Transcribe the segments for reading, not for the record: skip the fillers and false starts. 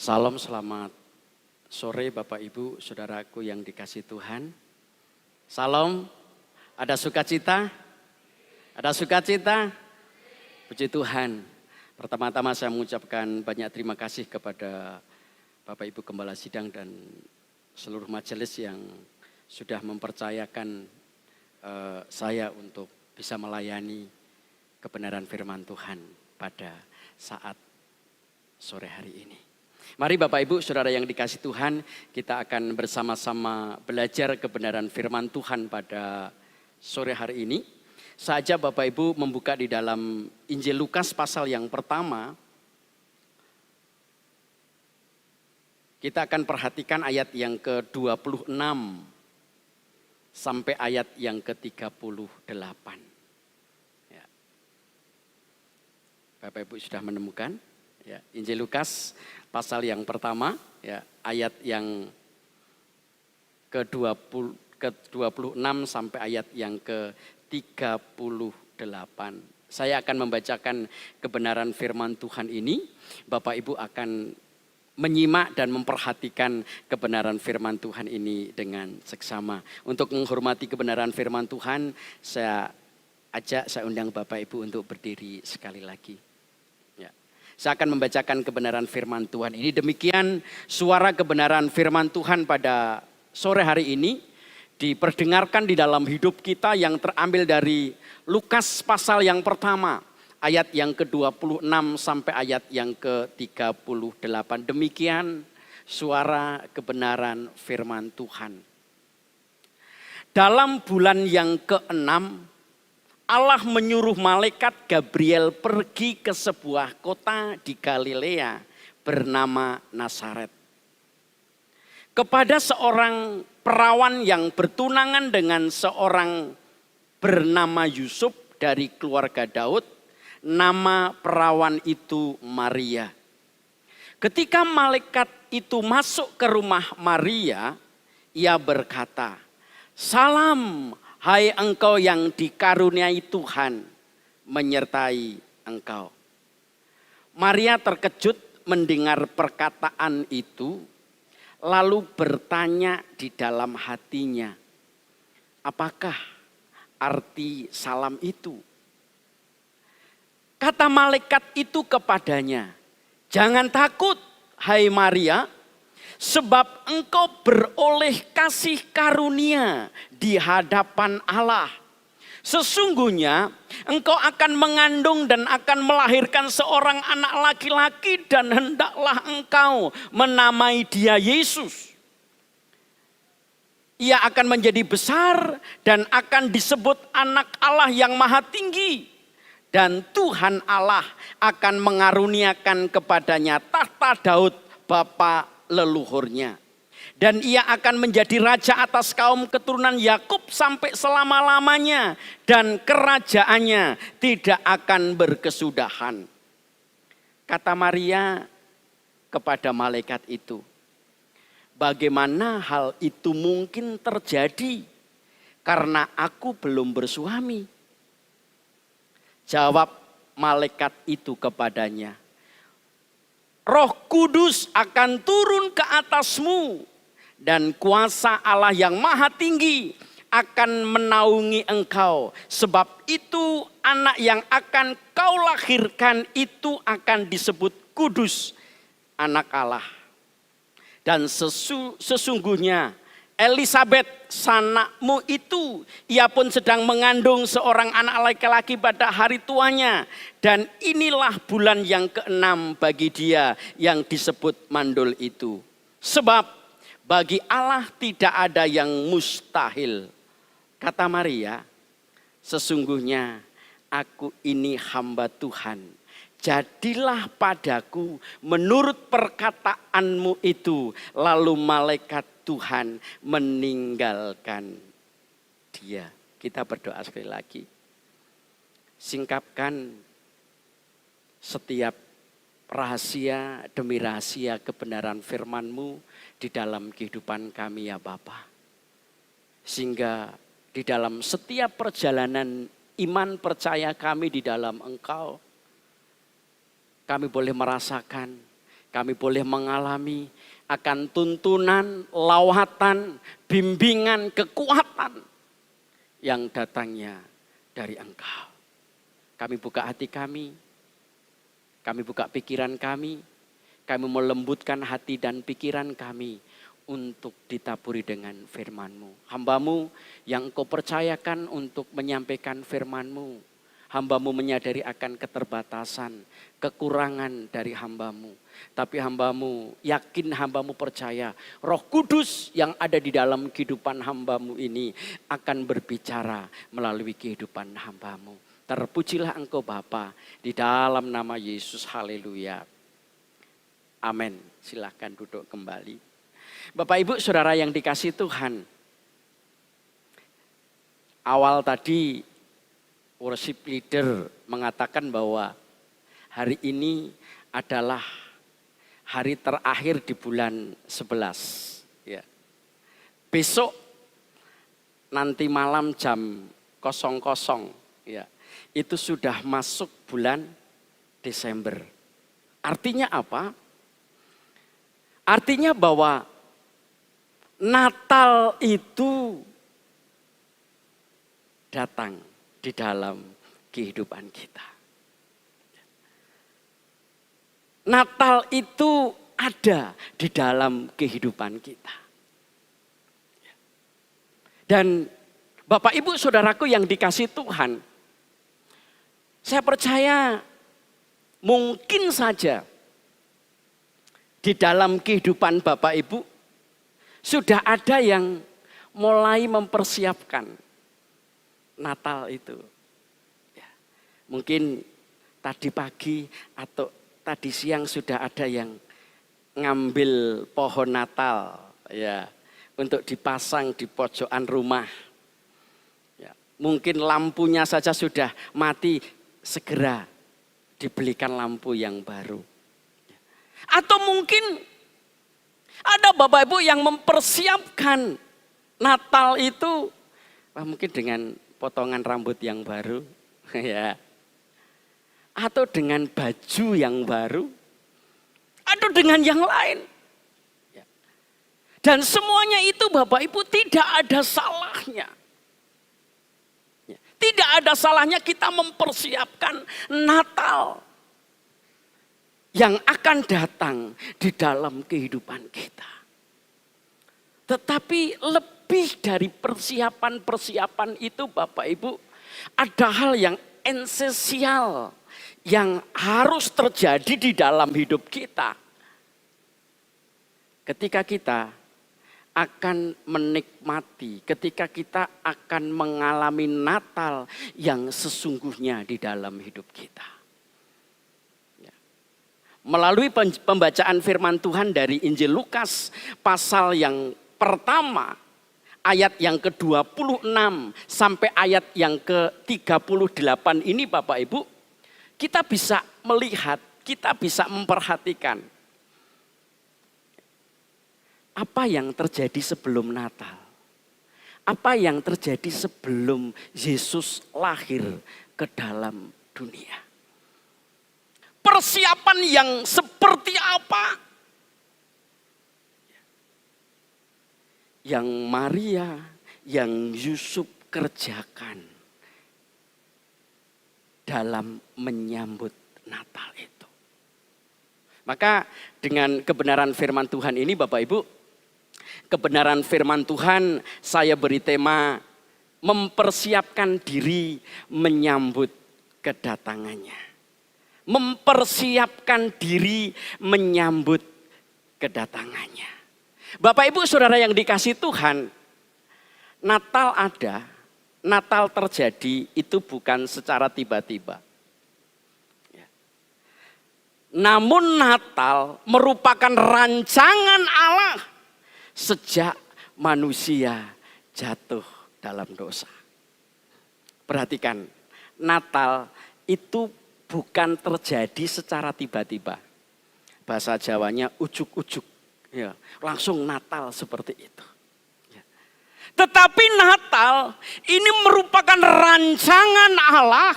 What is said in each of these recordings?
Salam, selamat sore Bapak Ibu, saudaraku yang dikasihi Tuhan. Salam, ada sukacita? Ada sukacita? Puji Tuhan. Pertama-tama saya mengucapkan banyak terima kasih kepada Bapak Ibu Gembala Sidang dan seluruh majelis yang sudah mempercayakan saya untuk bisa melayani kebenaran firman Tuhan pada saat sore hari ini. Mari Bapak Ibu saudara yang dikasihi Tuhan, kita akan bersama-sama belajar kebenaran firman Tuhan pada sore hari ini. Saja Bapak Ibu membuka di dalam Injil Lukas pasal yang pertama. Kita akan perhatikan ayat yang ke-26 sampai ayat yang ke-38. Ya. Bapak Ibu sudah menemukan? Ya, Injil Lukas pasal yang pertama, ya, ayat yang ke-26 sampai ayat yang ke-38. Saya akan membacakan kebenaran firman Tuhan ini. Bapak Ibu akan menyimak dan memperhatikan kebenaran firman Tuhan ini dengan seksama. Untuk menghormati kebenaran firman Tuhan, saya undang Bapak Ibu untuk berdiri sekali lagi. Saya akan membacakan kebenaran firman Tuhan ini. Demikian suara kebenaran firman Tuhan pada sore hari ini diperdengarkan di dalam hidup kita yang terambil dari Lukas pasal yang pertama. Ayat yang ke-26 sampai ayat yang ke-38. Demikian suara kebenaran firman Tuhan. Dalam bulan yang ke-6, Allah menyuruh malaikat Gabriel pergi ke sebuah kota di Galilea bernama Nazaret. Kepada seorang perawan yang bertunangan dengan seorang bernama Yusuf dari keluarga Daud, nama perawan itu Maria. Ketika malaikat itu masuk ke rumah Maria, ia berkata, "Salam, hai engkau yang dikaruniai Tuhan, menyertai engkau." Maria terkejut mendengar perkataan itu, lalu bertanya di dalam hatinya, apakah arti salam itu? Kata malaikat itu kepadanya, "Jangan takut, hai Maria, sebab engkau beroleh kasih karunia di hadapan Allah. Sesungguhnya engkau akan mengandung dan akan melahirkan seorang anak laki-laki dan hendaklah engkau menamai dia Yesus. Ia akan menjadi besar dan akan disebut anak Allah yang maha tinggi. Dan Tuhan Allah akan mengaruniakan kepadanya tahta Daud bapa leluhurnya. Dan ia akan menjadi raja atas kaum keturunan Yakub sampai selama-lamanya. Dan kerajaannya tidak akan berkesudahan." Kata Maria kepada malaikat itu, "Bagaimana hal itu mungkin terjadi? Karena aku belum bersuami." Jawab malaikat itu kepadanya, "Roh Kudus akan turun ke atasmu dan kuasa Allah yang maha tinggi akan menaungi engkau. Sebab itu anak yang akan kau lahirkan itu akan disebut kudus, anak Allah. Dan sesungguhnya Elisabet sanakmu itu, ia pun sedang mengandung seorang anak laki-laki pada hari tuanya. Dan inilah bulan yang ke-6 bagi dia yang disebut mandul itu. Sebab bagi Allah tidak ada yang mustahil." Kata Maria, "Sesungguhnya aku ini hamba Tuhan. Jadilah padaku menurut perkataanmu itu." Lalu malaikat Tuhan meninggalkan dia. Kita berdoa sekali lagi. Singkapkan setiap rahasia demi rahasia kebenaran firman-Mu di dalam kehidupan kami ya Bapa. Sehingga di dalam setiap perjalanan iman percaya kami di dalam Engkau, kami boleh merasakan Kami boleh mengalami akan tuntunan, lawatan, bimbingan, kekuatan yang datangnya dari Engkau. Kami buka hati kami buka pikiran kami melembutkan hati dan pikiran kami untuk ditaburi dengan firman-Mu. Hamba-Mu yang Engkau percayakan untuk menyampaikan firman-Mu. Hamba-Mu menyadari akan keterbatasan, kekurangan dari hamba-Mu. Tapi hamba-Mu yakin, hamba-Mu percaya Roh Kudus yang ada di dalam kehidupan hamba-Mu ini akan berbicara melalui kehidupan hamba-Mu. Terpujilah Engkau Bapa, di dalam nama Yesus, haleluya. Amin. Silahkan duduk kembali. Bapak Ibu Saudara yang dikasihi Tuhan. Awal tadi worship leader mengatakan bahwa hari ini adalah hari terakhir di bulan 11. Ya. Besok nanti malam jam 00. Ya. Itu sudah masuk bulan Desember. Artinya apa? Artinya bahwa Natal itu datang di dalam kehidupan kita. Natal itu ada di dalam kehidupan kita. Dan Bapak Ibu Saudaraku yang dikasihi Tuhan, saya percaya mungkin saja di dalam kehidupan Bapak Ibu sudah ada yang mulai mempersiapkan Natal itu. Ya, mungkin tadi pagi atau tadi siang sudah ada yang ngambil pohon Natal ya untuk dipasang di pojokan rumah. Ya, mungkin lampunya saja sudah mati, segera dibelikan lampu yang baru. Atau mungkin ada Bapak Ibu yang mempersiapkan Natal itu mungkin dengan potongan rambut yang baru, ya, atau dengan baju yang baru, atau dengan yang lain. Dan semuanya itu Bapak Ibu tidak ada salahnya. Tidak ada salahnya kita mempersiapkan Natal yang akan datang di dalam kehidupan kita. Tetapi lebih dari persiapan-persiapan itu Bapak Ibu, ada hal yang esensial yang harus terjadi di dalam hidup kita. Ketika kita akan menikmati, ketika kita akan mengalami Natal yang sesungguhnya di dalam hidup kita. Ya. Melalui pembacaan firman Tuhan dari Injil Lukas pasal yang pertama, ayat yang ke-26 sampai ayat yang ke-38 ini Bapak Ibu, kita bisa melihat, kita bisa memperhatikan apa yang terjadi sebelum Natal? Apa yang terjadi sebelum Yesus lahir ke dalam dunia? Persiapan yang seperti apa? Yang Maria, yang Yusuf kerjakan dalam menyambut Natal itu. Maka dengan kebenaran firman Tuhan ini Bapak Ibu, kebenaran firman Tuhan saya beri tema mempersiapkan diri menyambut kedatangannya. Mempersiapkan diri menyambut kedatangannya. Bapak Ibu Saudara yang dikasihi Tuhan, Natal ada, Natal terjadi itu bukan secara tiba-tiba. Namun Natal merupakan rancangan Allah sejak manusia jatuh dalam dosa. Perhatikan, Natal itu bukan terjadi secara tiba-tiba. Bahasa Jawanya ujuk-ujuk, ya, langsung Natal seperti itu. Ya. Tetapi Natal ini merupakan rancangan Allah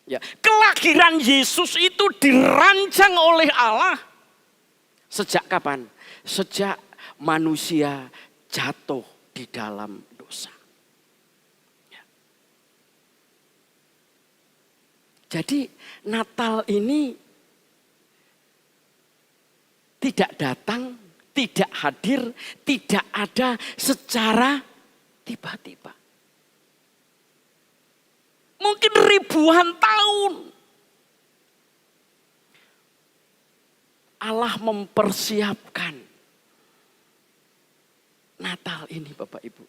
Ya, kelahiran Yesus itu dirancang oleh Allah. Sejak kapan? Sejak manusia jatuh di dalam dosa. Ya. Jadi Natal ini tidak datang, tidak hadir, tidak ada secara tiba-tiba. Mungkin ribuan tahun Allah mempersiapkan Natal ini Bapak Ibu.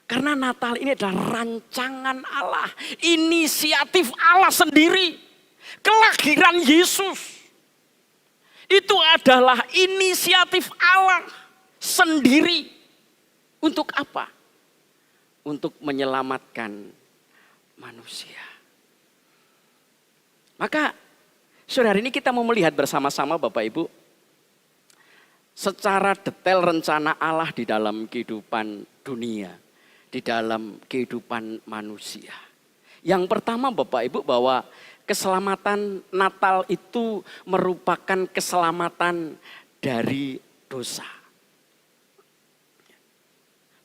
Karena Natal ini adalah rancangan Allah, inisiatif Allah sendiri. Kelahiran Yesus itu adalah inisiatif Allah sendiri. Untuk apa? Untuk menyelamatkan manusia. Maka saudara, ini kita mau melihat bersama-sama Bapak Ibu secara detail rencana Allah di dalam kehidupan dunia, di dalam kehidupan manusia. Yang pertama Bapak Ibu, bahwa keselamatan Natal itu merupakan keselamatan dari dosa.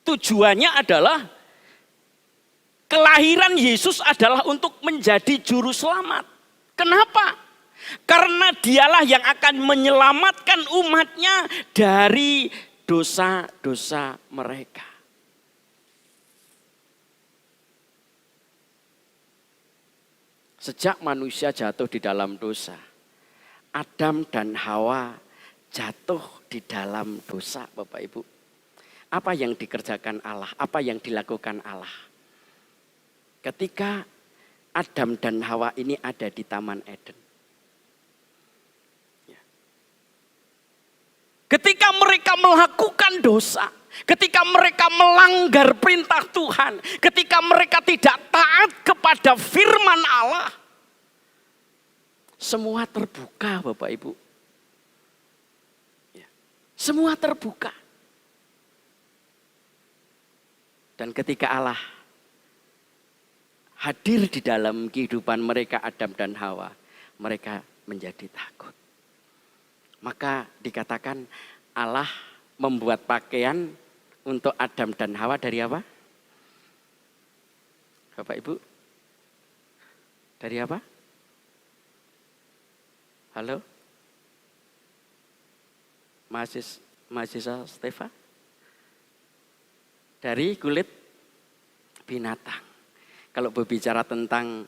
Tujuannya adalah kelahiran Yesus adalah untuk menjadi juru selamat. Kenapa? Karena dialah yang akan menyelamatkan umatnya dari dosa-dosa mereka. Sejak manusia jatuh di dalam dosa, Adam dan Hawa jatuh di dalam dosa Bapak Ibu. Apa yang dikerjakan Allah? Apa yang dilakukan Allah? Ketika Adam dan Hawa ini ada di Taman Eden. Ketika mereka melakukan dosa, ketika mereka melanggar perintah Tuhan, ketika mereka tidak taat kepada firman Allah, semua terbuka Bapak Ibu. Semua terbuka. Dan ketika Allah hadir di dalam kehidupan mereka, Adam dan Hawa, mereka menjadi takut. Maka dikatakan Allah membuat pakaian untuk Adam dan Hawa dari apa? Bapak Ibu? Dari apa? Halo? Mahasiswa Stefa? Dari kulit binatang. Kalau berbicara tentang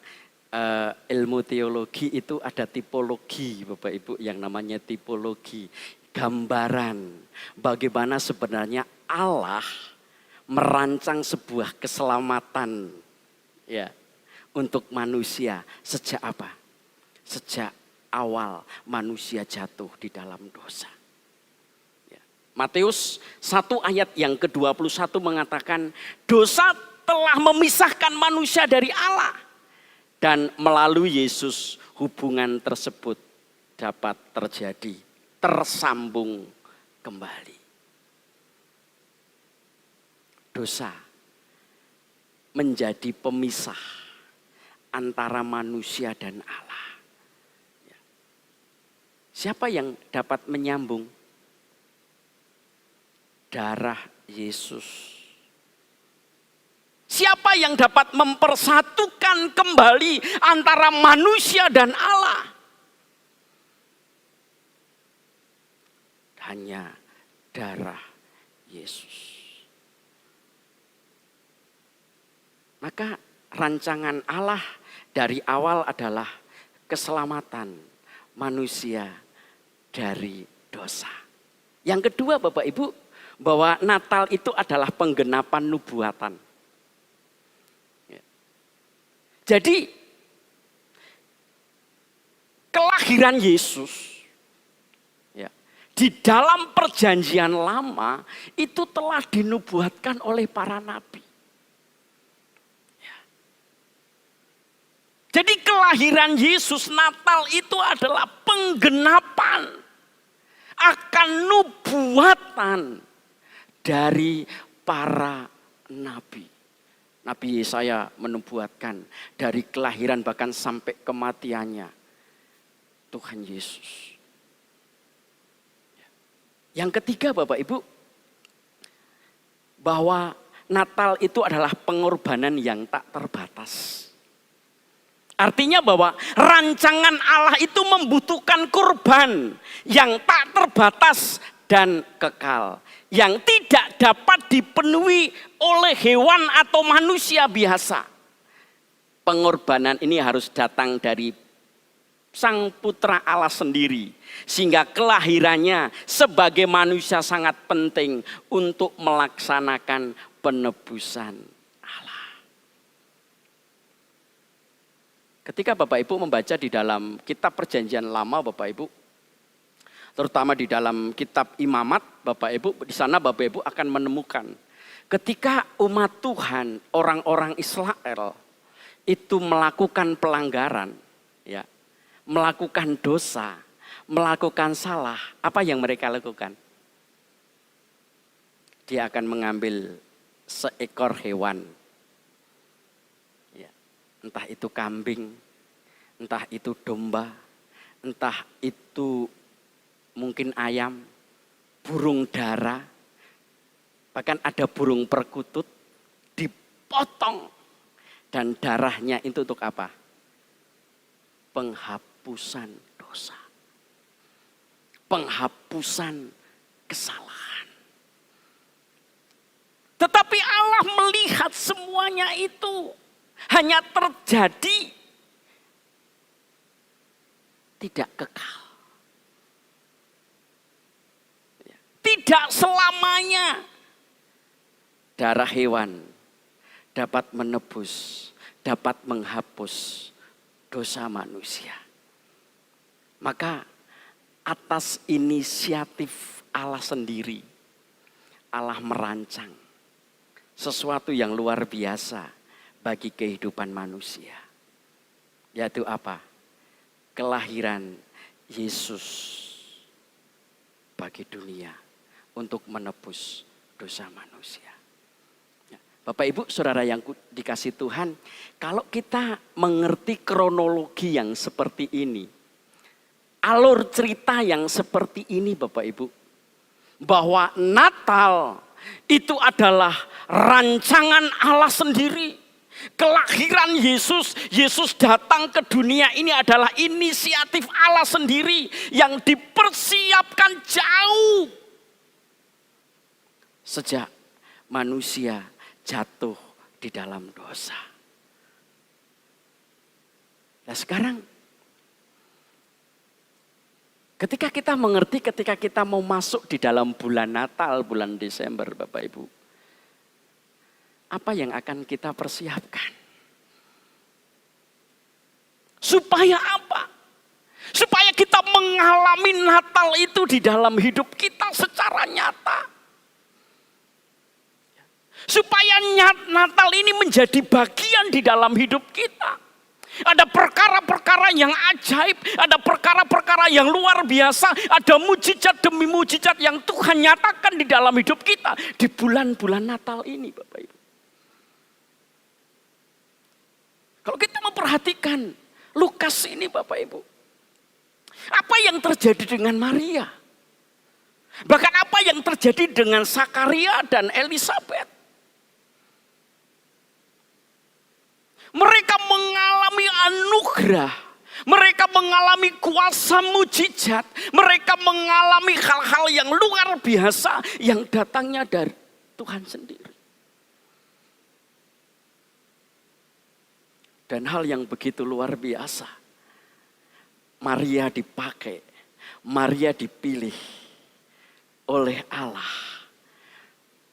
ilmu teologi itu ada tipologi Bapak Ibu, yang namanya tipologi. Gambaran bagaimana sebenarnya Allah merancang sebuah keselamatan ya untuk manusia sejak apa? Sejak awal manusia jatuh di dalam dosa. Matius 1 ayat yang ke-21 mengatakan, dosa telah memisahkan manusia dari Allah. Dan melalui Yesus hubungan tersebut dapat terjadi, tersambung kembali. Dosa menjadi pemisah antara manusia dan Allah. Siapa yang dapat menyambung? Darah Yesus. Siapa yang dapat mempersatukan kembali antara manusia dan Allah? Hanya darah Yesus. Maka rancangan Allah dari awal adalah keselamatan manusia dari dosa. Yang kedua Bapak Ibu, bahwa Natal itu adalah penggenapan nubuatan. Jadi kelahiran Yesus ya, di dalam perjanjian lama itu telah dinubuatkan oleh para nabi. Ya. Jadi kelahiran Yesus Natal itu adalah penggenapan akan nubuatan dari para nabi. Nabi Yesaya menubuatkan dari kelahiran bahkan sampai kematiannya Tuhan Yesus. Yang ketiga Bapak Ibu, bahwa Natal itu adalah pengorbanan yang tak terbatas. Artinya bahwa rancangan Allah itu membutuhkan kurban yang tak terbatas dan kekal. Yang tidak dapat dipenuhi oleh hewan atau manusia biasa. Pengorbanan ini harus datang dari Sang Putra Allah sendiri. Sehingga kelahirannya sebagai manusia sangat penting untuk melaksanakan penebusan Allah. Ketika Bapak Ibu membaca di dalam kitab Perjanjian Lama Bapak Ibu, terutama di dalam kitab Imamat Bapak Ibu, di sana Bapak Ibu akan menemukan ketika umat Tuhan, orang-orang Israel itu melakukan pelanggaran, ya, melakukan dosa, melakukan salah, apa yang mereka lakukan? Dia akan mengambil seekor hewan, ya, entah itu kambing, entah itu domba, entah itu mungkin ayam, burung dara, bahkan ada burung perkutut, dipotong, dan darahnya itu untuk apa? Penghapusan dosa. Penghapusan kesalahan. Tetapi Allah melihat semuanya itu hanya terjadi tidak kekal. Tidak selamanya darah hewan dapat menebus, dapat menghapus dosa manusia. Maka atas inisiatif Allah sendiri, Allah merancang sesuatu yang luar biasa bagi kehidupan manusia. Yaitu apa? Kelahiran Yesus bagi dunia untuk menebus dosa manusia. Bapak Ibu Saudara yang dikasih Tuhan, kalau kita mengerti kronologi yang seperti ini, alur cerita yang seperti ini Bapak Ibu, bahwa Natal itu adalah rancangan Allah sendiri. Kelahiran Yesus, Yesus datang ke dunia ini adalah inisiatif Allah sendiri yang dipersiapkan jauh sejak manusia jatuh di dalam dosa. Nah sekarang ketika kita mengerti, ketika kita mau masuk di dalam bulan Natal, bulan Desember Bapak Ibu, apa yang akan kita persiapkan? Supaya apa? Supaya kita mengalami Natal itu di dalam hidup kita secara nyata. Supaya Natal ini menjadi bagian di dalam hidup kita. Ada perkara-perkara yang ajaib, ada perkara-perkara yang luar biasa, ada mujizat demi mujizat yang Tuhan nyatakan di dalam hidup kita di bulan-bulan Natal ini Bapak Ibu. Kalau kita memperhatikan Lukas ini Bapak Ibu, apa yang terjadi dengan Maria? Bahkan apa yang terjadi dengan Zakaria dan Elisabet? Mereka mengalami anugerah, mereka mengalami kuasa mujizat, mereka mengalami hal-hal yang luar biasa yang datangnya dari Tuhan sendiri. Dan hal yang begitu luar biasa, Maria dipakai, Maria dipilih oleh Allah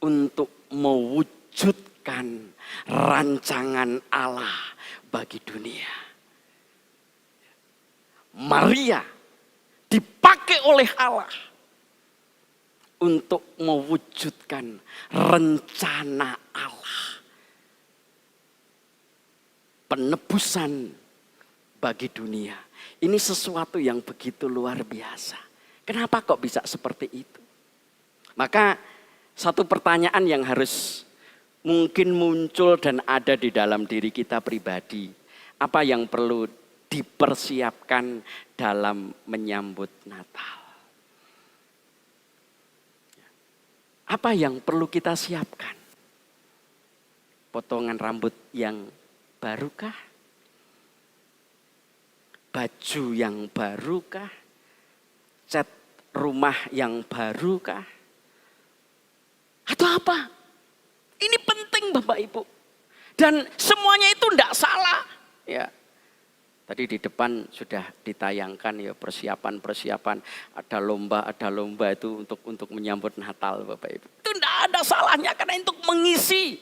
untuk mewujudkan rancangan Allah bagi dunia. Maria dipakai oleh Allah untuk mewujudkan rencana Allah. Penebusan bagi dunia. Ini sesuatu yang begitu luar biasa. Kenapa kok bisa seperti itu? Maka satu pertanyaan yang harus mungkin muncul dan ada di dalam diri kita pribadi. Apa yang perlu dipersiapkan dalam menyambut Natal? Apa yang perlu kita siapkan? Potongan rambut yang barukah? Baju yang barukah? Cat rumah yang barukah? Atau apa? Ini penting Bapak Ibu. Dan semuanya itu tidak salah. Ya. Tadi di depan sudah ditayangkan ya persiapan-persiapan, ada lomba itu untuk menyambut Natal Bapak Ibu. Itu tidak ada salahnya karena untuk mengisi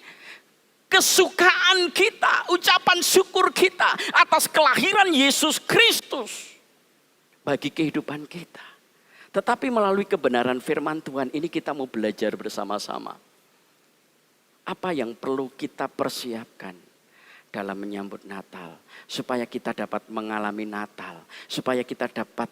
kesukaan kita, ucapan syukur kita atas kelahiran Yesus Kristus bagi kehidupan kita. Tetapi melalui kebenaran firman Tuhan ini kita mau belajar bersama-sama. Apa yang perlu kita persiapkan dalam menyambut Natal, supaya kita dapat mengalami Natal, supaya kita dapat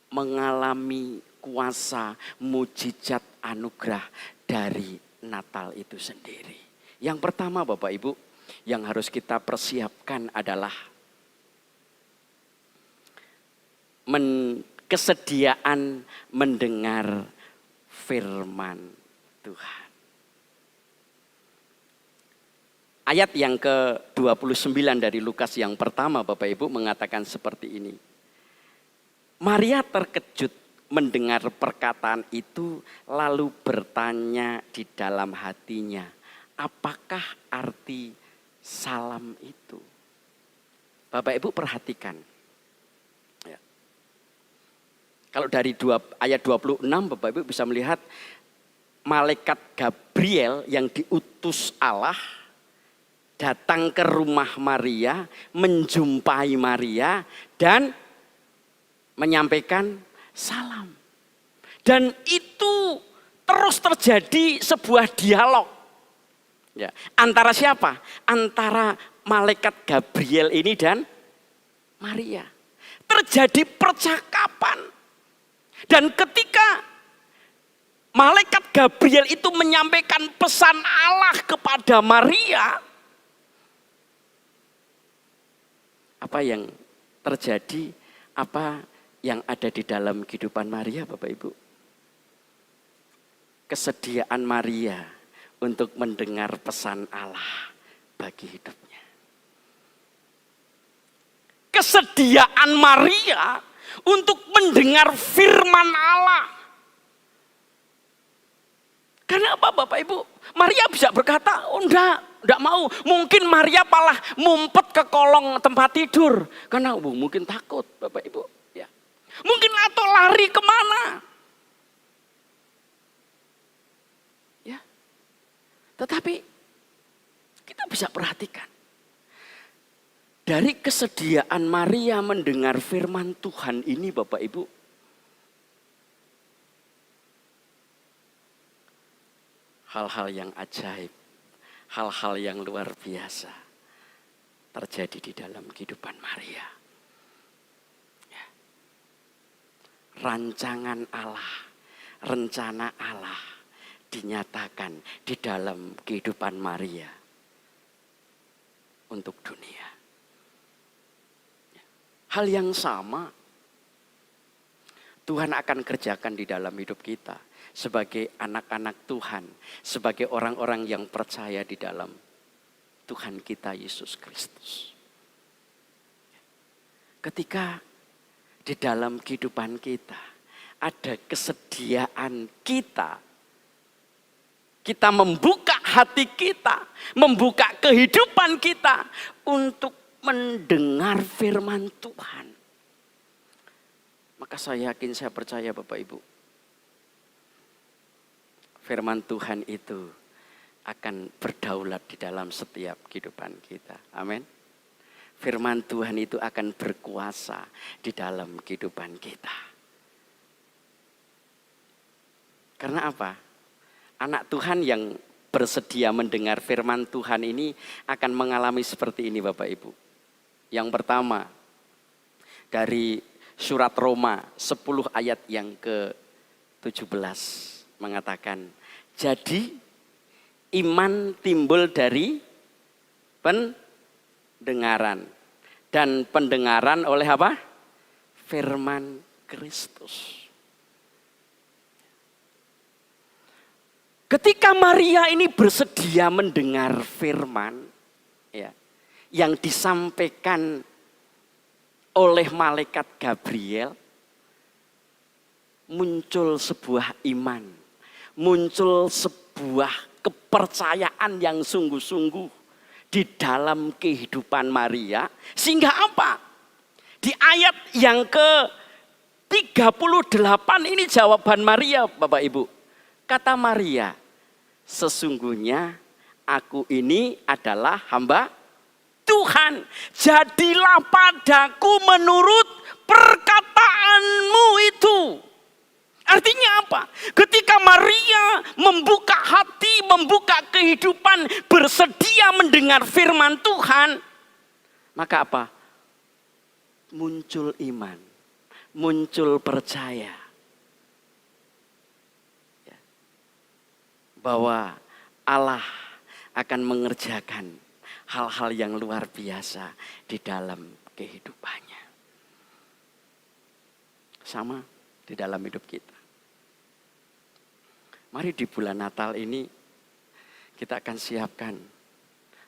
mengalami kuasa mujizat anugerah dari Natal itu sendiri. Yang pertama Bapak Ibu, yang harus kita persiapkan adalah kesediaan mendengar firman Tuhan. Ayat yang ke-29 dari Lukas yang pertama Bapak Ibu mengatakan seperti ini. Maria terkejut mendengar perkataan itu lalu bertanya di dalam hatinya, apakah arti salam itu? Bapak Ibu perhatikan. Ya. Kalau dari ayat 26 Bapak Ibu bisa melihat malaikat Gabriel yang diutus Allah datang ke rumah Maria, menjumpai Maria dan menyampaikan salam. Dan itu terus terjadi sebuah dialog. Ya, antara siapa? Antara malaikat Gabriel ini dan Maria. Terjadi percakapan. Dan ketika malaikat Gabriel itu menyampaikan pesan Allah kepada Maria, apa yang terjadi, apa yang ada di dalam kehidupan Maria Bapak Ibu? Kesediaan Maria untuk mendengar pesan Allah bagi hidupnya. Kesediaan Maria untuk mendengar firman Allah. Karena apa Bapak Ibu? Maria bisa berkata, oh enggak mau. Mungkin Maria malah mumpet ke kolong tempat tidur. Karena mungkin takut Bapak Ibu. Ya. Mungkin atau lari kemana. Ya. Tetapi kita bisa perhatikan. Dari kesediaan Maria mendengar firman Tuhan ini Bapak Ibu. Hal-hal yang ajaib, hal-hal yang luar biasa terjadi di dalam kehidupan Maria. Ya. Rancangan Allah, rencana Allah dinyatakan di dalam kehidupan Maria untuk dunia. Ya. Hal yang sama Tuhan akan kerjakan di dalam hidup kita. Sebagai anak-anak Tuhan, sebagai orang-orang yang percaya di dalam Tuhan kita Yesus Kristus. Ketika di dalam kehidupan kita ada kesediaan kita membuka hati kita, membuka kehidupan kita untuk mendengar firman Tuhan. Maka saya yakin, saya percaya Bapak Ibu, firman Tuhan itu akan berdaulat di dalam setiap kehidupan kita. Amin. Firman Tuhan itu akan berkuasa di dalam kehidupan kita. Karena apa? Anak Tuhan yang bersedia mendengar firman Tuhan ini akan mengalami seperti ini Bapak Ibu. Yang pertama, dari surat Roma 10 ayat yang ke-17. Mengatakan, jadi Iman timbul dari pendengaran. Dan pendengaran oleh apa? Firman Kristus. Ketika Maria ini bersedia mendengar firman ya, yang disampaikan oleh malaikat Gabriel, muncul sebuah iman, muncul sebuah kepercayaan yang sungguh-sungguh di dalam kehidupan Maria. Sehingga apa? Di ayat yang ke-38 ini jawaban Maria, Bapak Ibu. Kata Maria, sesungguhnya aku ini adalah hamba Tuhan. Jadilah padaku menurut perkataanmu itu. Artinya apa? Ketika Maria membuka hati, membuka kehidupan, bersedia mendengar firman Tuhan, maka apa? Muncul iman, muncul percaya. Bahwa Allah akan mengerjakan hal-hal yang luar biasa di dalam kehidupannya. Sama di dalam hidup kita. Mari di bulan Natal ini kita akan siapkan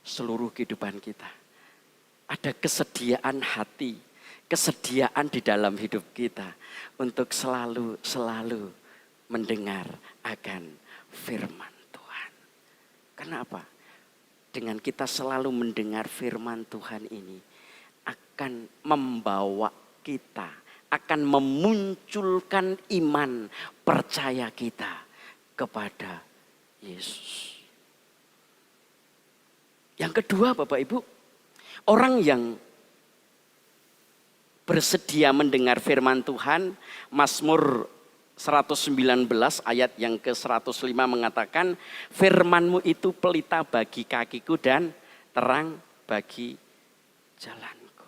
seluruh kehidupan kita. Ada kesediaan hati, kesediaan di dalam hidup kita untuk selalu mendengar akan firman Tuhan. Karena apa? Dengan kita selalu mendengar firman Tuhan ini akan membawa kita, akan memunculkan iman percaya kita kepada Yesus. Yang kedua, Bapak Ibu, orang yang bersedia mendengar firman Tuhan, Mazmur 119 ayat yang ke-105 mengatakan, firman-Mu itu pelita bagi kakiku dan terang bagi jalanku.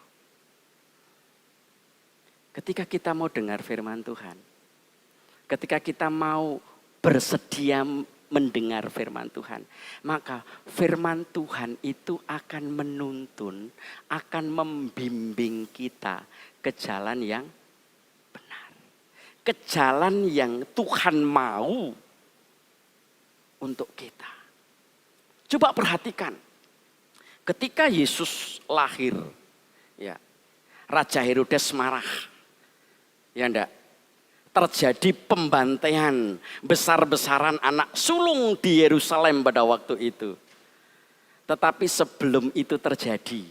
Ketika kita mau dengar firman Tuhan, ketika kita mau bersedia mendengar firman Tuhan, maka firman Tuhan itu akan menuntun, akan membimbing kita ke jalan yang benar. Ke jalan yang Tuhan mau untuk kita. Coba perhatikan, ketika Yesus lahir, ya, Raja Herodes marah, ya enggak? Terjadi pembantaian besar-besaran anak sulung di Yerusalem pada waktu itu. Tetapi sebelum itu terjadi,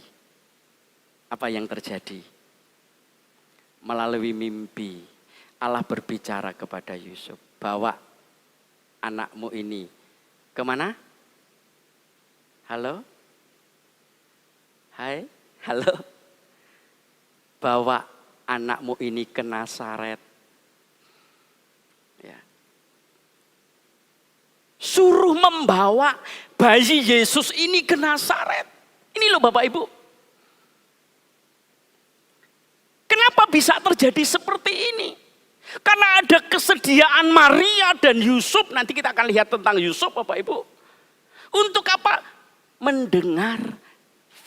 apa yang terjadi? Melalui mimpi, Allah berbicara kepada Yusuf, bawa anakmu ini kemana? Halo? Hai? Halo? Bawa anakmu ini ke Nazaret. Ya. Suruh membawa bayi Yesus ini ke Nazaret. Ini loh Bapak Ibu. Kenapa bisa terjadi seperti ini? Karena ada kesediaan Maria dan Yusuf. Nanti kita akan lihat tentang Yusuf Bapak Ibu. Untuk apa? Mendengar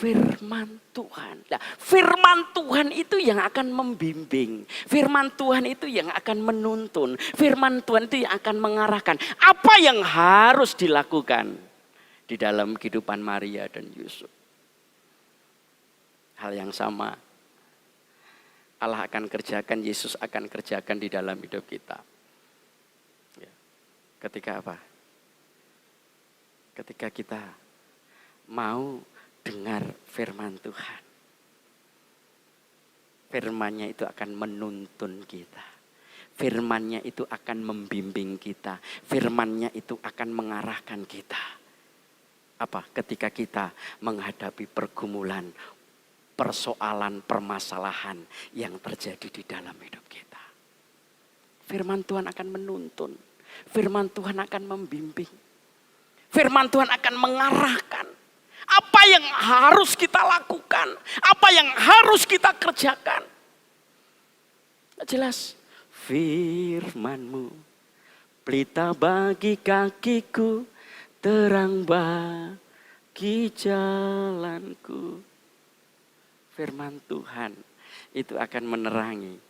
firman Tuhan. Nah, firman Tuhan itu yang akan membimbing. Firman Tuhan itu yang akan menuntun. Firman Tuhan itu yang akan mengarahkan. Apa yang harus dilakukan di dalam kehidupan Maria dan Yusuf. Hal yang sama. Allah akan kerjakan, Yesus akan kerjakan di dalam hidup kita. Ya. Ketika apa? Ketika kita mau dengar firman Tuhan. Firman-Nya itu akan menuntun kita. Firman-Nya itu akan membimbing kita. Firman-Nya itu akan mengarahkan kita. Apa? Ketika kita menghadapi pergumulan, persoalan, permasalahan yang terjadi di dalam hidup kita. Firman Tuhan akan menuntun. Firman Tuhan akan membimbing. Firman Tuhan akan mengarahkan. Apa yang harus kita lakukan? Apa yang harus kita kerjakan? Jelas. Firman-Mu pelita bagi kakiku, terang bagi jalanku. Firman Tuhan itu akan menerangi,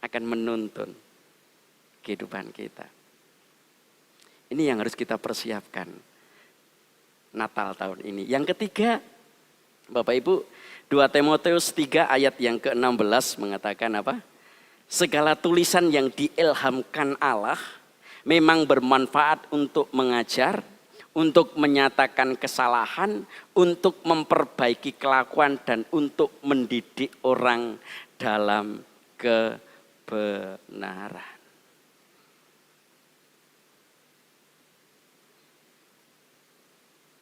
akan menuntun kehidupan kita. Ini yang harus kita persiapkan Natal tahun ini. Yang ketiga, Bapak Ibu, 2 Timotius 3 ayat yang ke-16 mengatakan apa? Segala tulisan yang diilhamkan Allah memang bermanfaat untuk mengajar, untuk menyatakan kesalahan, untuk memperbaiki kelakuan, dan untuk mendidik orang dalam kebenaran.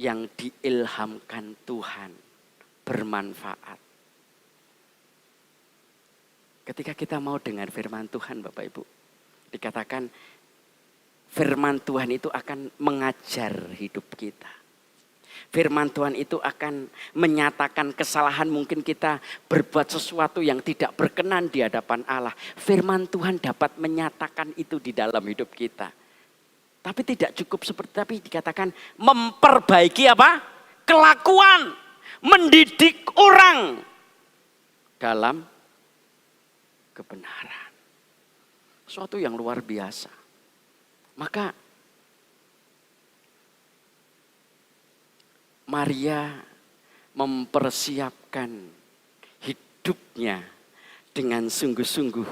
Yang diilhamkan Tuhan bermanfaat. Ketika kita mau dengar firman Tuhan, Bapak Ibu, dikatakan firman Tuhan itu akan mengajar hidup kita. Firman Tuhan itu akan menyatakan kesalahan, mungkin kita berbuat sesuatu yang tidak berkenan di hadapan Allah. Firman Tuhan dapat menyatakan itu di dalam hidup kita. Tapi tidak cukup seperti, tapi dikatakan memperbaiki apa? Kelakuan, mendidik orang dalam kebenaran. Suatu yang luar biasa. Maka Maria mempersiapkan hidupnya dengan sungguh-sungguh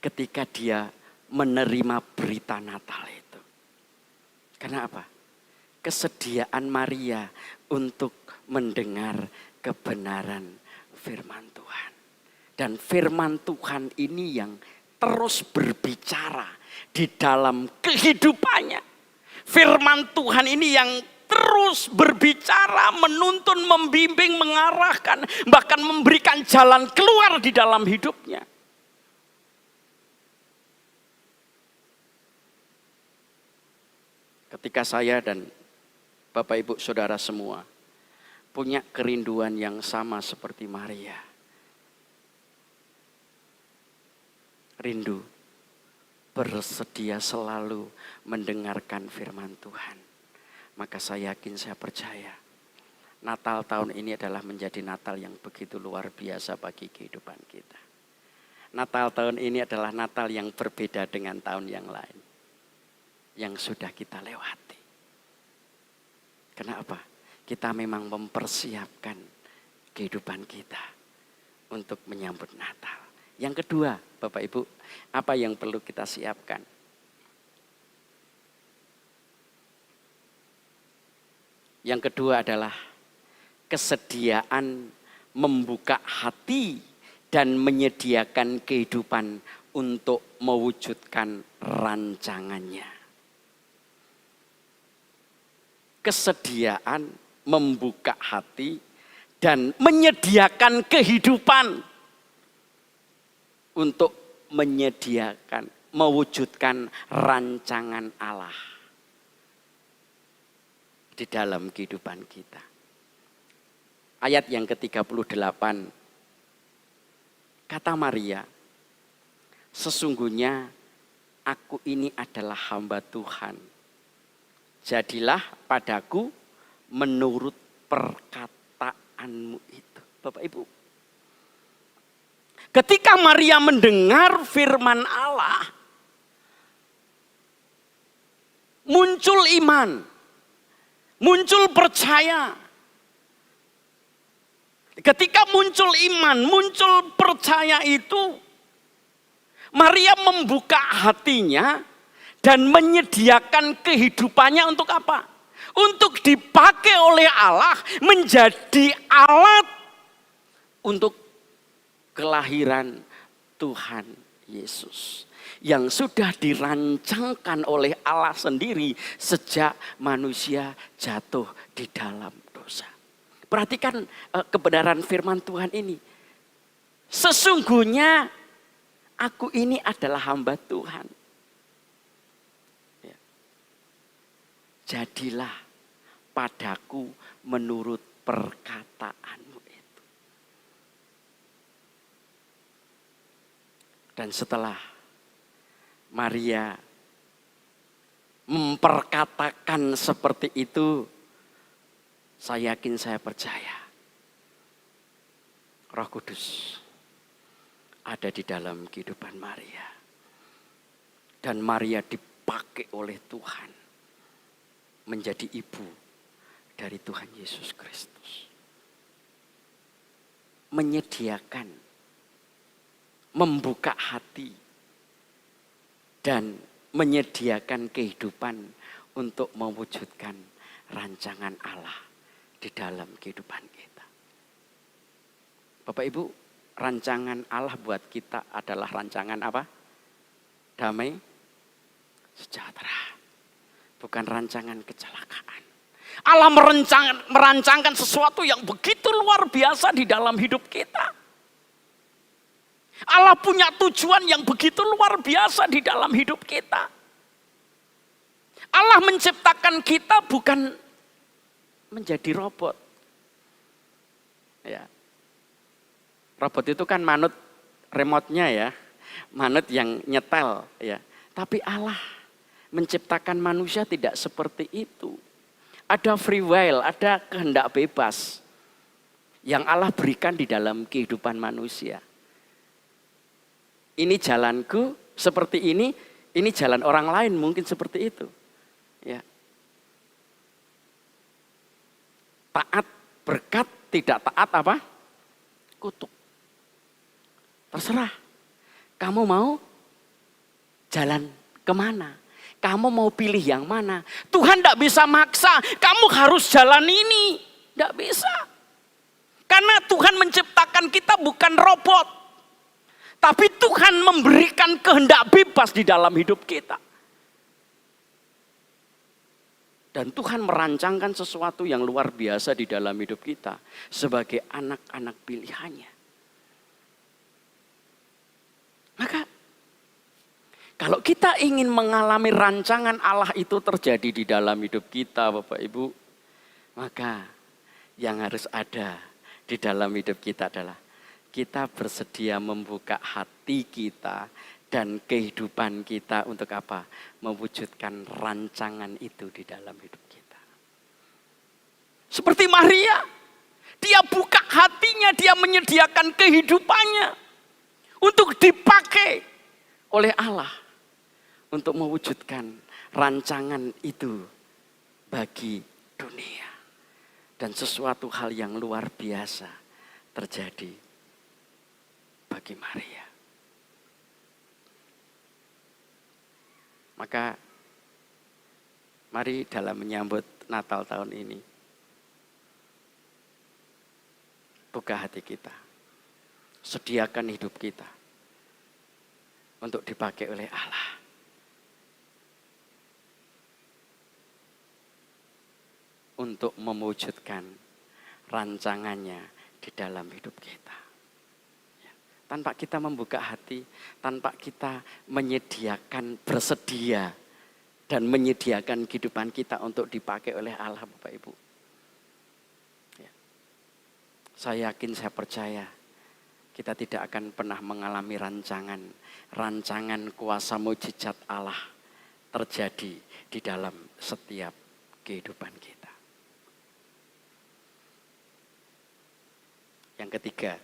ketika dia menerima berita Natal itu. Karena apa? Kesediaan Maria untuk mendengar kebenaran firman Tuhan. Dan firman Tuhan ini yang terus berbicara di dalam kehidupannya. Firman Tuhan ini yang terus berbicara, menuntun, membimbing, mengarahkan, bahkan memberikan jalan keluar di dalam hidupnya. Ketika saya dan Bapak Ibu Saudara semua punya kerinduan yang sama seperti Maria. Rindu bersedia selalu mendengarkan firman Tuhan. Maka saya yakin, saya percaya Natal tahun ini adalah menjadi Natal yang begitu luar biasa bagi kehidupan kita. Natal tahun ini adalah Natal yang berbeda dengan tahun yang lain yang sudah kita lewati. Kenapa? Kita memang mempersiapkan kehidupan kita untuk menyambut Natal. Yang kedua, Bapak Ibu, apa yang perlu kita siapkan? Yang kedua adalah kesediaan membuka hati dan menyediakan kehidupan untuk mewujudkan rancangannya. Kesediaan membuka hati dan menyediakan kehidupan untuk mewujudkan rancangan Allah di dalam kehidupan kita. Ayat yang ke-38, kata Maria, sesungguhnya aku ini adalah hamba Tuhan. Jadilah padaku menurut perkataanmu itu. Bapak Ibu, ketika Maria mendengar firman Allah, muncul iman, muncul percaya. Ketika muncul iman, muncul percaya itu, Maria membuka hatinya dan menyediakan kehidupannya untuk apa? Untuk dipakai oleh Allah menjadi alat untuk kelahiran Tuhan Yesus yang sudah dirancangkan oleh Allah sendiri sejak manusia jatuh di dalam dosa. Perhatikan kebenaran firman Tuhan ini. Sesungguhnya aku ini adalah hamba Tuhan. Ya. Jadilah padaku menurut perkataanmu itu. Dan setelah Maria memperkatakan seperti itu, saya yakin, saya percaya Roh Kudus ada di dalam kehidupan Maria. Dan Maria dipakai oleh Tuhan menjadi ibu dari Tuhan Yesus Kristus. Menyediakan, membuka hati, dan menyediakan kehidupan untuk mewujudkan rancangan Allah di dalam kehidupan kita. Bapak Ibu, rancangan Allah buat kita adalah rancangan apa? Damai, sejahtera. Bukan rancangan kecelakaan. Allah merancangkan sesuatu yang begitu luar biasa di dalam hidup kita. Allah punya tujuan yang begitu luar biasa di dalam hidup kita. Allah menciptakan kita bukan menjadi robot. Ya. Robot itu kan manut remote-nya ya. Manut yang nyetel ya. Tapi Allah menciptakan manusia tidak seperti itu. Ada free will, ada kehendak bebas yang Allah berikan di dalam kehidupan manusia. Ini jalanku seperti ini jalan orang lain mungkin seperti itu. Ya. Taat berkat, tidak taat apa? Kutuk. Terserah. Kamu mau jalan kemana? Kamu mau pilih yang mana? Tuhan tidak bisa maksa, kamu harus jalan ini. Tidak bisa. Karena Tuhan menciptakan kita bukan robot. Tapi Tuhan memberikan kehendak bebas di dalam hidup kita. Dan Tuhan merancangkan sesuatu yang luar biasa di dalam hidup kita. Sebagai anak-anak pilihannya. Maka kalau kita ingin mengalami rancangan Allah itu terjadi di dalam hidup kita, Bapak Ibu, maka yang harus ada di dalam hidup kita adalah kita bersedia membuka hati kita dan kehidupan kita untuk apa? Mewujudkan rancangan itu di dalam hidup kita. Seperti Maria, dia buka hatinya, dia menyediakan kehidupannya untuk dipakai oleh Allah. Untuk mewujudkan rancangan itu bagi dunia. Dan sesuatu hal yang luar biasa terjadi bagi Maria. Maka mari dalam menyambut Natal tahun ini, buka hati kita. Sediakan hidup kita untuk dipakai oleh Allah. Untuk mewujudkan rancangannya di dalam hidup kita. Tanpa kita membuka hati, tanpa kita menyediakan, bersedia, dan menyediakan kehidupan kita untuk dipakai oleh Allah, Bapak Ibu. Saya yakin, saya percaya, kita tidak akan pernah mengalami rancangan kuasa mujizat Allah terjadi di dalam setiap kehidupan kita. Yang ketiga,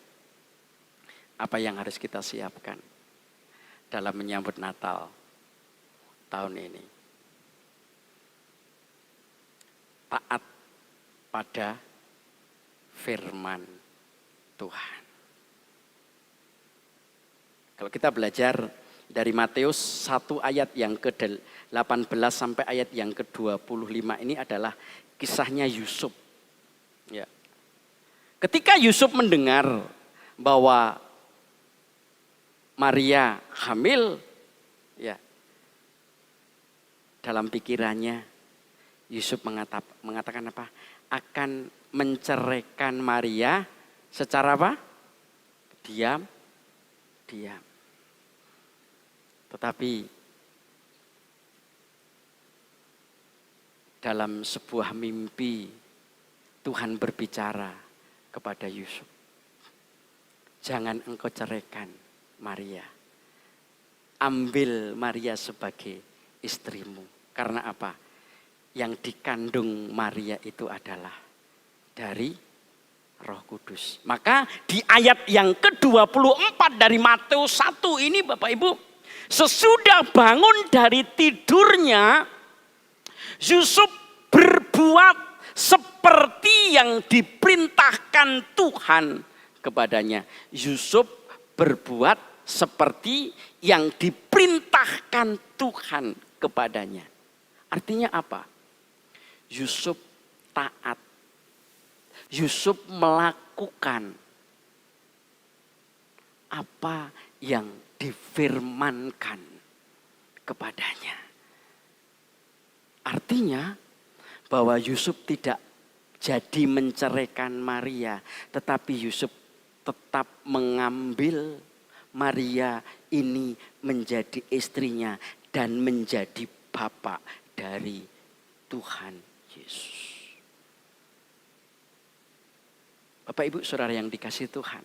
apa yang harus kita siapkan dalam menyambut Natal tahun ini? Taat pada firman Tuhan. Kalau kita belajar dari Matius 1 ayat yang ke-18 sampai ayat yang ke-25 ini adalah kisahnya Yusuf. Ya. Ketika Yusuf mendengar bahwa Maria hamil, ya, dalam pikirannya Yusuf mengatakan apa? Akan menceraikan Maria secara apa? Diam. Tetapi dalam sebuah mimpi Tuhan berbicara kepada Yusuf. Jangan engkau ceraikan Maria. Ambil Maria sebagai istrimu. Karena apa? Yang dikandung Maria itu adalah dari Roh Kudus. Maka di ayat yang ke-24 dari Matius 1 ini Bapak Ibu, sesudah bangun dari tidurnya, Yusuf berbuat seperti yang diperintahkan Tuhan kepadanya. Yusuf berbuat seperti yang diperintahkan Tuhan kepadanya. Artinya apa? Yusuf taat. Yusuf melakukan apa yang difirmankan kepadanya. Artinya bahwa Yusuf tidak jadi menceraikan Maria, tetapi Yusuf tetap mengambil Maria ini menjadi istrinya dan menjadi bapak dari Tuhan Yesus. Bapak Ibu Saudara yang dikasihi Tuhan,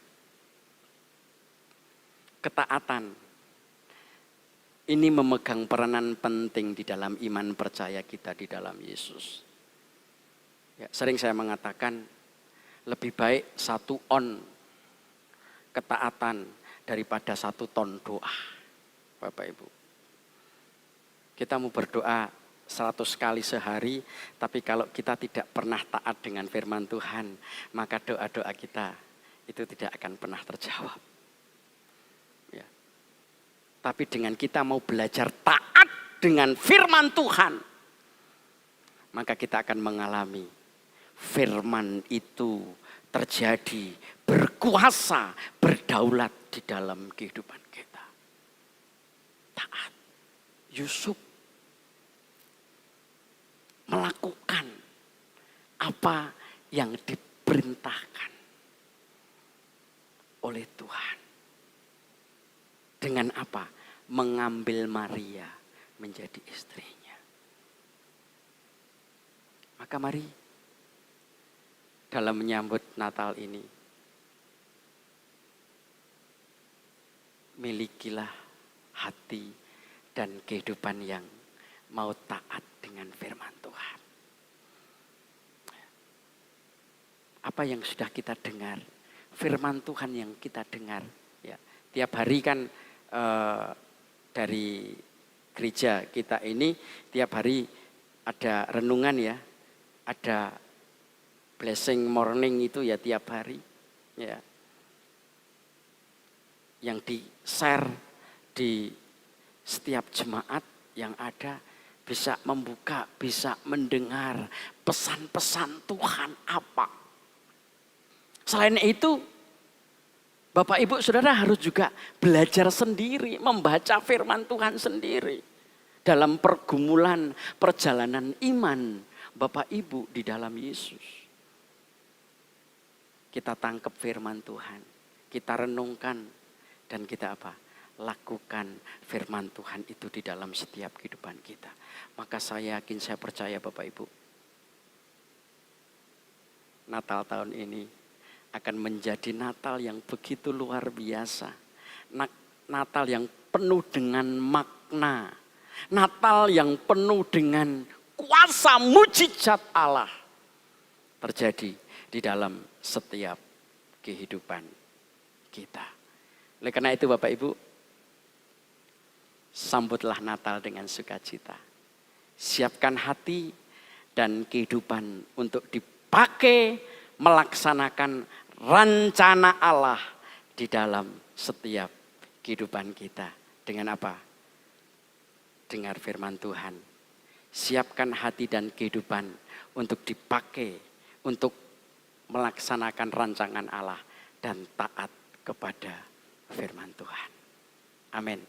ketaatan ini memegang peranan penting di dalam iman percaya kita di dalam Yesus. Ya, sering saya mengatakan lebih baik 1 on ketaatan daripada 1 ton doa. Bapak Ibu, kita mau berdoa 100 kali sehari, tapi kalau kita tidak pernah taat dengan firman Tuhan, maka doa-doa kita itu tidak akan pernah terjawab. Ya. Tapi dengan kita mau belajar taat dengan firman Tuhan, maka kita akan mengalami firman itu terjadi, berkuasa, berdaulat di dalam kehidupan kita. Taat. Yusuf melakukan apa yang diperintahkan oleh Tuhan. Dengan apa? Mengambil Maria menjadi istrinya. Maka mari dalam menyambut Natal ini, milikilah hati dan kehidupan yang mau taat dengan firman Tuhan. Apa yang sudah kita dengar, firman Tuhan yang kita dengar, ya, tiap hari kan dari gereja kita ini tiap hari ada renungan ya, ada blessing morning itu ya tiap hari, ya, yang di-share di setiap jemaat yang ada, bisa membuka, bisa mendengar pesan-pesan Tuhan apa. Selain itu, Bapak Ibu Saudara harus juga belajar sendiri, membaca firman Tuhan sendiri. Dalam pergumulan, perjalanan iman Bapak Ibu di dalam Yesus. Kita tangkap firman Tuhan, kita renungkan, dan kita apa? Lakukan firman Tuhan itu di dalam setiap kehidupan kita. Maka saya yakin, saya percaya Bapak Ibu, Natal tahun ini akan menjadi Natal yang begitu luar biasa. Natal yang penuh dengan makna. Natal yang penuh dengan kuasa mujizat Allah terjadi di dalam setiap kehidupan kita. Oleh karena itu Bapak Ibu, sambutlah Natal dengan sukacita. Siapkan hati dan kehidupan untuk dipakai melaksanakan rencana Allah di dalam setiap kehidupan kita. Dengan apa? Dengar firman Tuhan. Siapkan hati dan kehidupan untuk dipakai untuk melaksanakan rancangan Allah dan taat kepada firman Tuhan. Amin.